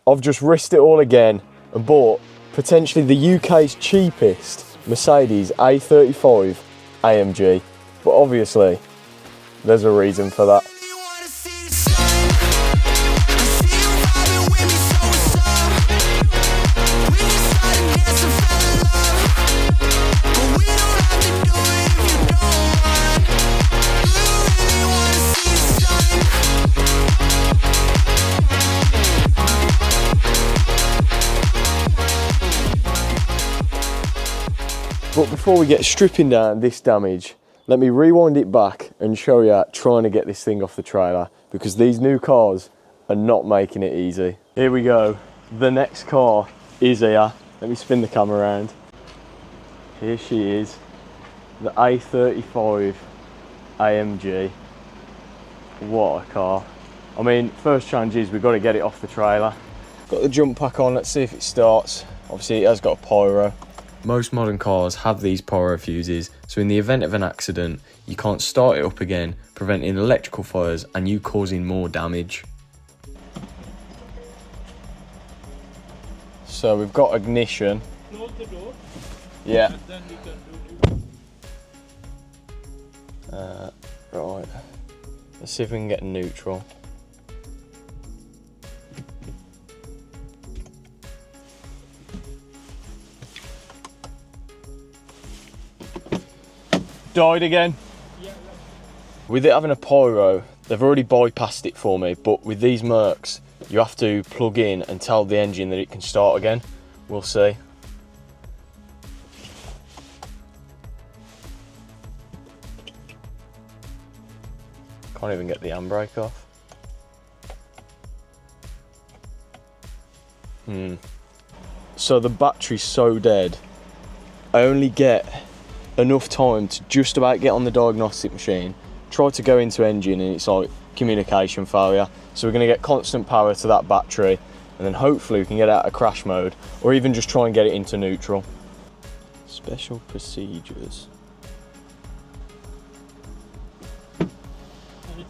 I've just risked it all again and bought potentially the UK's cheapest Mercedes A35 AMG, but obviously there's a reason for that. But before we get stripping down this damage, let me rewind it back and show you trying to get this thing off the trailer, because these new cars are not making it easy. Here we go. The next car is here. Let me spin the camera around. Here she is. The A35 AMG. What a car. I mean, first challenge is we've got to get it off the trailer. Got the jump pack on, let's see if it starts. Obviously it has got a pyro. Most modern cars have these pyro fuses, so in the event of an accident, you can't start it up again, preventing electrical fires and you causing more damage. So we've got ignition. Close the door. Yeah. And then we can do Right. Let's see if we can get neutral. Died again. Yeah. With it having a pyro, they've already bypassed it for me, but with these Mercs, you have to plug in and tell the engine that it can start again. We'll see. Can't even get the handbrake off. So the battery's so dead, I only get enough time to just about get on the diagnostic machine, try to go into engine, and it's like communication failure. So we're going to get constant power to that battery, and then hopefully we can get out of crash mode, or even just try and get it into neutral. Special procedures.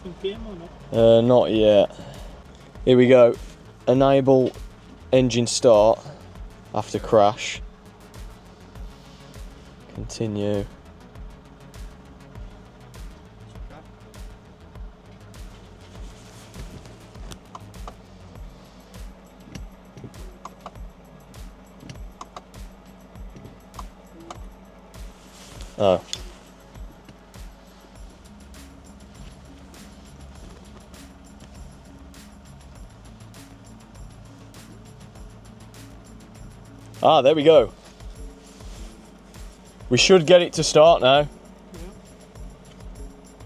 anything came or not? Not yet. Here we go. Enable engine start after crash. Continue. Oh. Ah, there we go. We should get it to start now. Yeah.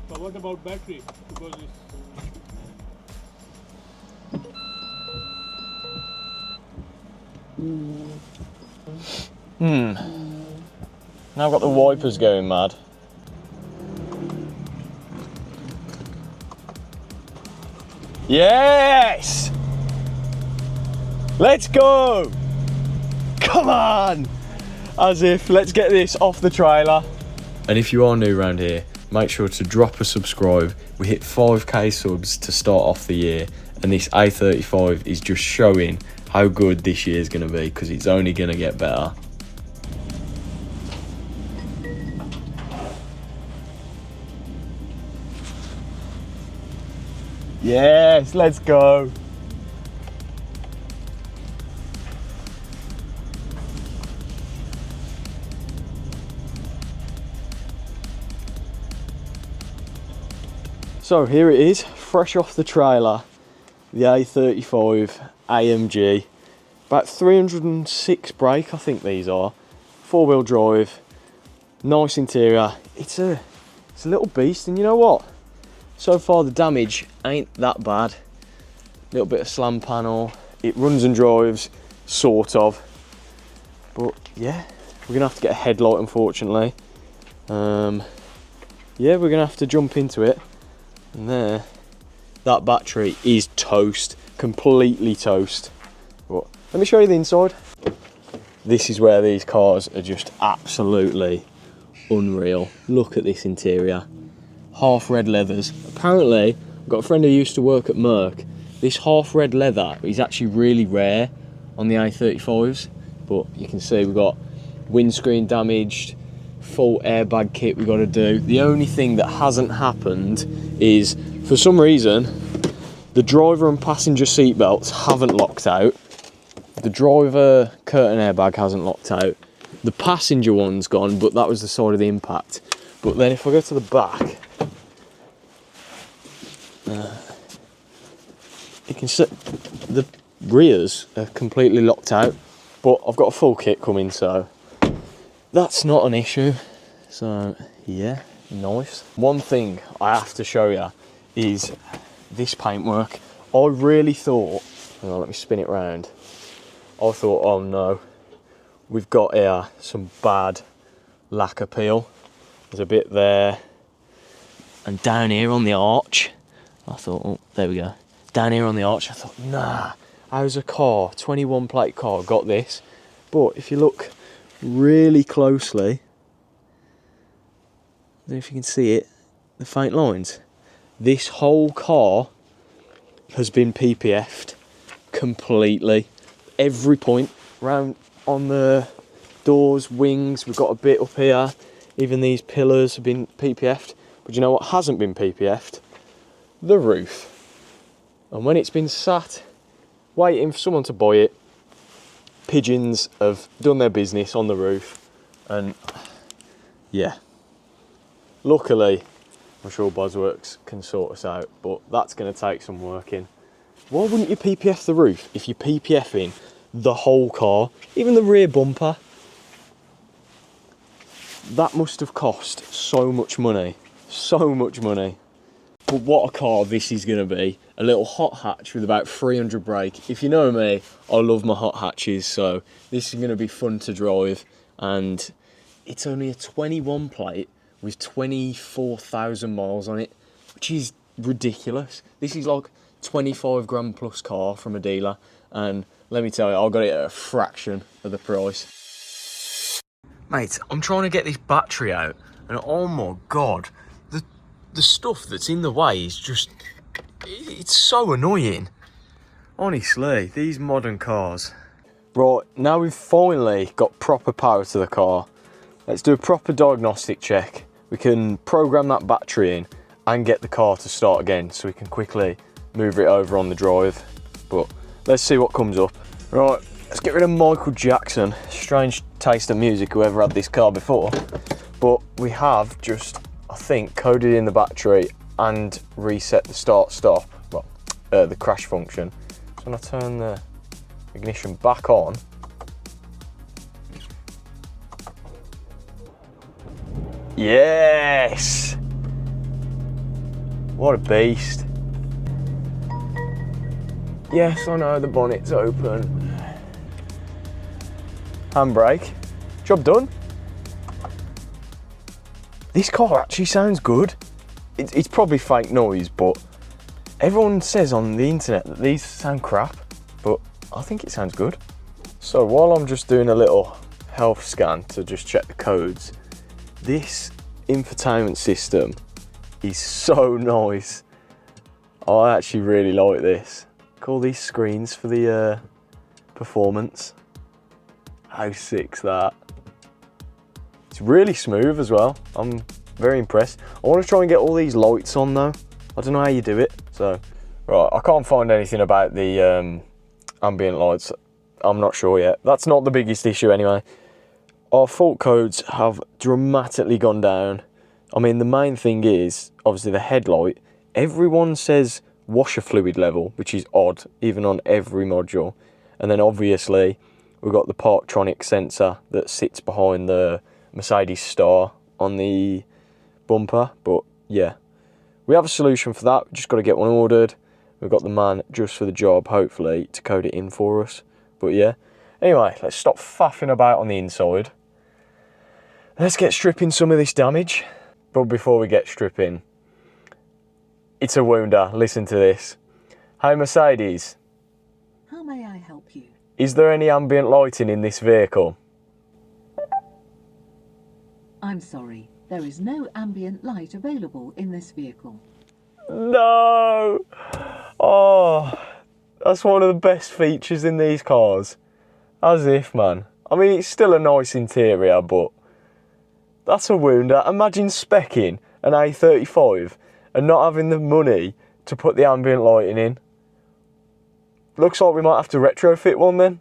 But what about battery? Because it's... Now I've got the wipers going mad. Yes! Let's go! Come on! As if, let's get this off the trailer. And if you are new around here, make sure to drop a subscribe. We hit 5k subs to start off the year, and this A35 is just showing how good this year is going to be, because it's only going to get better. Yes, let's go. So here it is, fresh off the trailer, the A35 AMG. About 306 brake, I think these are. 4-wheel drive, nice interior. It's a little beast, and you know what? So far the damage ain't that bad. Little bit of slam panel. It runs and drives, sort of. But yeah, we're gonna have to get a headlight, unfortunately. Yeah, we're gonna have to jump into it. And there, that battery is toast, completely toast. But let me show you the inside. This is where these cars are just absolutely unreal. Look at this interior. Half red leathers. Apparently, I've got a friend who used to work at Merck, This half red leather is actually really rare on the A35s, but you can see we've got windscreen damaged, full airbag kit we've got to do. The only thing that hasn't happened is, for some reason, the driver and passenger seat belts haven't locked out. The driver curtain airbag hasn't locked out. The passenger one's gone, but that was the side of the impact. But then if I go to the back, you can see the rears are completely locked out, but I've got a full kit coming, so that's not an issue. So yeah, nice. One thing I have to show you is this paintwork. I really thought, hang on, let me spin it round. I thought, oh no, we've got here some bad lacquer peel. There's a bit there, and down here on the arch, I thought, oh, there we go. Down here on the arch, I thought, nah, how's a car, 21 plate car, got this? But if you look really closely, I don't know if you can see it, the faint lines. This whole car has been PPF'd completely. Every point, round on the doors, wings, we've got a bit up here. Even these pillars have been PPF'd. But you know what hasn't been PPF'd? The roof. And when it's been sat waiting for someone to buy it, pigeons have done their business on the roof. And yeah, luckily I'm sure Bosworks can sort us out, but that's going to take some working. Why wouldn't you PPF the roof if you're PPFing the whole car, even the rear bumper? That must have cost so much money, so much money. But what a car this is going to be. A little hot hatch with about 300 brake. If you know me, I love my hot hatches, so this is going to be fun to drive. And it's only a 21 plate with 24,000 miles on it, which is ridiculous. This is like 25 grand plus car from a dealer, and let me tell you, I got it at a fraction of the price. Mate, I'm trying to get this battery out, and oh my god, the stuff that's in the way is just, it's so annoying. Honestly, these modern cars. Right, now we've finally got proper power to the car. Let's do a proper diagnostic check. We can program that battery in and get the car to start again, so we can quickly move it over on the drive. But let's see what comes up. Right, let's get rid of Michael Jackson. Strange taste of music, whoever had this car before. But we have just, I think, coded in the battery and reset the start-stop, well, the crash function. So when I turn the ignition back on, yes! What a beast. Yes, I know the bonnet's open. Handbrake. Job done. This car actually sounds good. It's probably fake noise, but everyone says on the internet that these sound crap, but I think it sounds good. So while I'm just doing a little health scan to just check the codes, this infotainment system is so nice. I actually really like this. All these screens for the performance. How sick's that? It's really smooth as well. I'm very impressed. I want to try and get all these lights on though. I don't know how you do it. So, right, I can't find anything about the ambient lights. I'm not sure yet. That's not the biggest issue anyway. Our fault codes have dramatically gone down. I mean, the main thing is, obviously the headlight. Everyone says washer fluid level, which is odd, even on every module. And then obviously, we've got the Parktronic sensor that sits behind the Mercedes star on the bumper. But yeah, we have a solution for that. We've just got to get one ordered. We've got the man just for the job, hopefully, to code it in for us. But yeah, anyway, let's stop faffing about on the inside. Let's get stripping some of this damage. But before we get stripping, it's a wounder. Listen to this. Hi Mercedes. How may I help you? Is there any ambient lighting in this vehicle? I'm sorry, there is no ambient light available in this vehicle. No! Oh, That's one of the best features in these cars. As if, man. I mean, it's still a nice interior, but that's a wounder. Imagine speccing an A35 and not having the money to put the ambient lighting in. Looks like we might have to retrofit one then.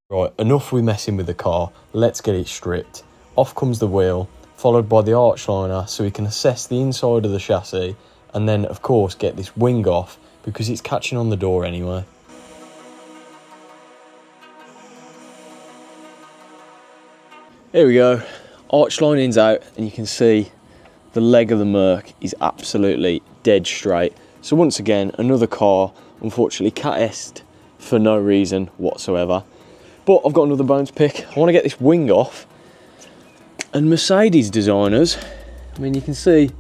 Right, enough with messing with the car. Let's get it stripped. Off comes the wheel, followed by the arch liner so we can assess the inside of the chassis, and then of course get this wing off because it's catching on the door anyway. Here we go, arch lining's out and you can see the leg of the Merc is absolutely dead straight. So once again, another car unfortunately cat-essed for no reason whatsoever. But I've got another bone to pick. I want to get this wing off. And Mercedes designers, I mean, you can see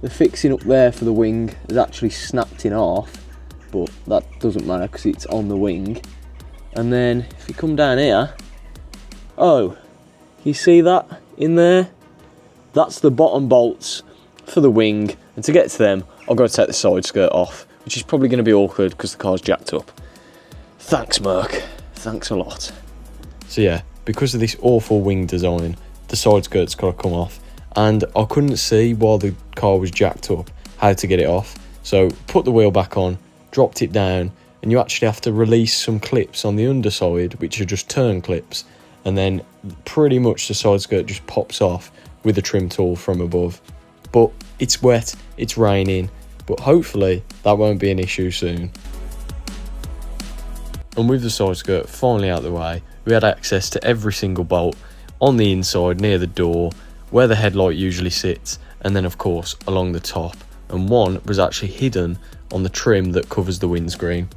the fixing up there for the wing is actually snapped in half, but that doesn't matter because it's on the wing. And then if you come down here, oh, you see that in there? That's the bottom bolts for the wing. And to get to them, I've got to take the side skirt off, which is probably going to be awkward because the car's jacked up. Thanks, Merc. Thanks a lot. So yeah, because of this awful wing design, the side skirt's got to come off, and I couldn't see while the car was jacked up how to get it off. So put the wheel back on, dropped it down, and you actually have to release some clips on the underside, which are just turn clips, and then pretty much the side skirt just pops off with a trim tool from above. But it's wet, it's raining, but hopefully that won't be an issue soon. And with the side skirt finally out the way, we had access to every single bolt on the inside near the door, where the headlight usually sits, and then of course along the top, and one was actually hidden on the trim that covers the windscreen.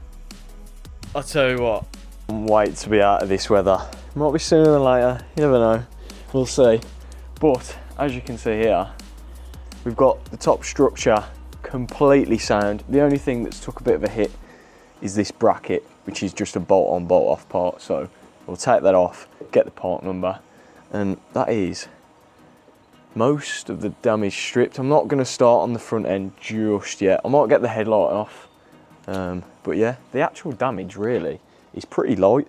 I'll tell you what, I'm waiting to be out of this weather. Might be sooner than later, you never know, we'll see. But as you can see here, we've got the top structure completely sound. The only thing that's took a bit of a hit is this bracket, which is just a bolt on bolt off part, so we'll take that off, get the part number, and that is most of the damage stripped. I'm not going to start on the front end just yet. I might get the headlight off, but yeah, the actual damage really is pretty light.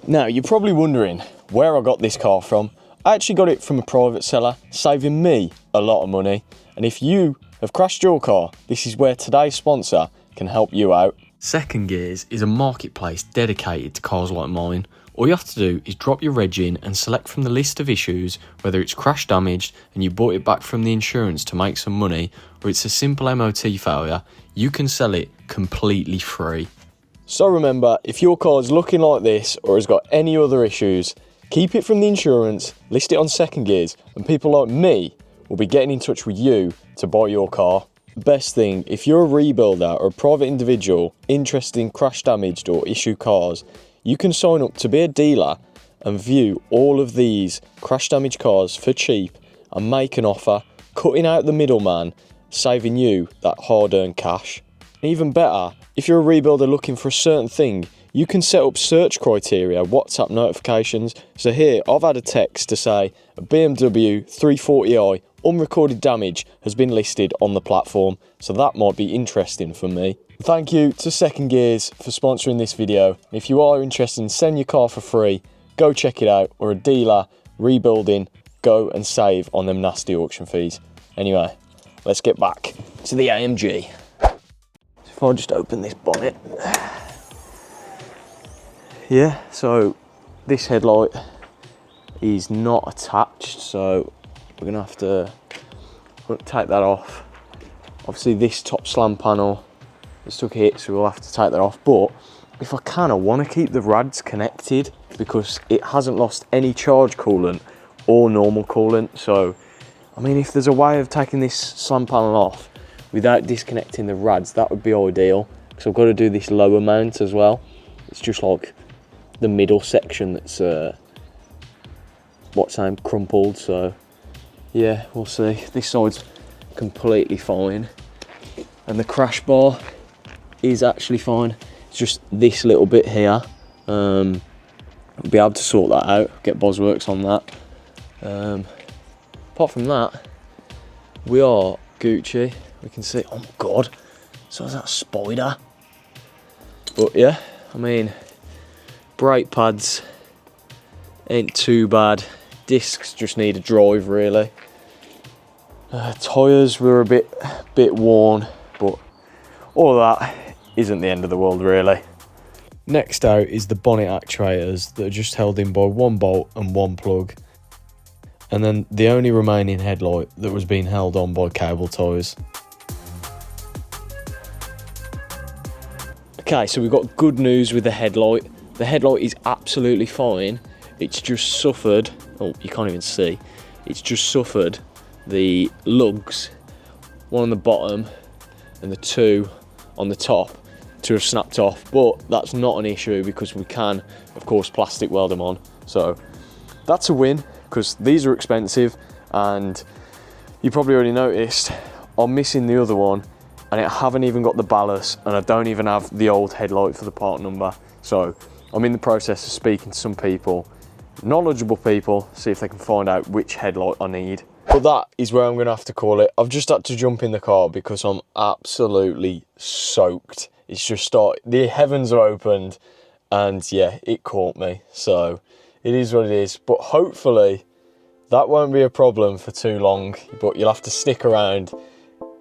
Now you're probably wondering where I got this car from. I actually got it from a private seller, saving me a lot of money. And if you have crashed your car, this is where today's sponsor can help you out. Second Gears is a marketplace dedicated to cars like mine. All you have to do is drop your reg in and select from the list of issues whether it's crash damaged and you bought it back from the insurance to make some money, or it's a simple MOT failure. You can sell it completely free. So remember, if your car's looking like this or has got any other issues, keep it from the insurance, list it on Second Gears, and people like me will be getting in touch with you to buy your car. Best thing, if you're a rebuilder or a private individual interested in crash damaged or issue cars, you can sign up to be a dealer and view all of these crash damaged cars for cheap and make an offer, cutting out the middleman, saving you that hard-earned cash. And even better, if you're a rebuilder looking for a certain thing, you can set up search criteria, WhatsApp notifications. So here, I've had a text to say a BMW 340i unrecorded damage has been listed on the platform, so that might be interesting for me. Thank you to Second Gears for sponsoring this video. If you are interested in selling your car for free, go check it out, or a dealer rebuilding, go and save on them nasty auction fees. Anyway, let's get back to the AMG. If I just open this bonnet. Yeah, so this headlight is not attached, so we're gonna have to take that off. Obviously this top slam panel has took a hit, so we'll have to take that off. But if I can, I want to keep the rads connected because it hasn't lost any charge coolant or normal coolant. So, I mean, if there's a way of taking this slam panel off without disconnecting the rads, that would be ideal. Because I've got to do this lower mount as well. It's just like the middle section that's crumpled. So yeah, we'll see. This side's completely fine, and the crash bar is actually fine. It's just this little bit here. We'll be able to sort that out, get Bosworks on that. Apart from that, we are Gucci. We can see, oh my god, So is that Spider? But yeah, I mean, brake pads ain't too bad. Discs just need a drive really. Tyres were a bit worn, but all of that isn't the end of the world really. Next out is the bonnet actuators that are just held in by one bolt and one plug. And then the only remaining headlight that was being held on by cable ties. Okay, so we've got good news with the headlight. The headlight is absolutely fine. It's just suffered, oh, you can't even see. It's just suffered the lugs, one on the bottom and the two on the top, to have snapped off, but that's not an issue because we can, of course, plastic weld them on. So that's a win, because these are expensive, and you probably already noticed I'm missing the other one, and I haven't even got the ballast, and I don't even have the old headlight for the part number. So I'm in the process of speaking to some people, knowledgeable people, see if they can find out which headlight I need. But that is where I'm gonna have to call it. I've just had to jump in the car because I'm absolutely soaked. It's just the heavens are opened, and yeah, it caught me. So it is what it is, but hopefully that won't be a problem for too long, but you'll have to stick around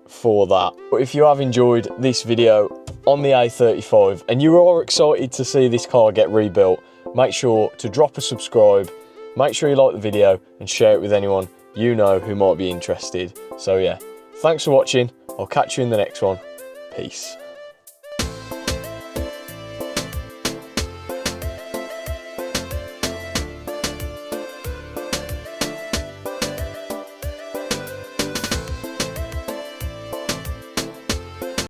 for that. But if you have enjoyed this video on the A35 and you are excited to see this car get rebuilt, make sure to drop a subscribe, make sure you like the video and share it with anyone you know who might be interested. So yeah, thanks for watching. I'll catch you in the next one. Peace.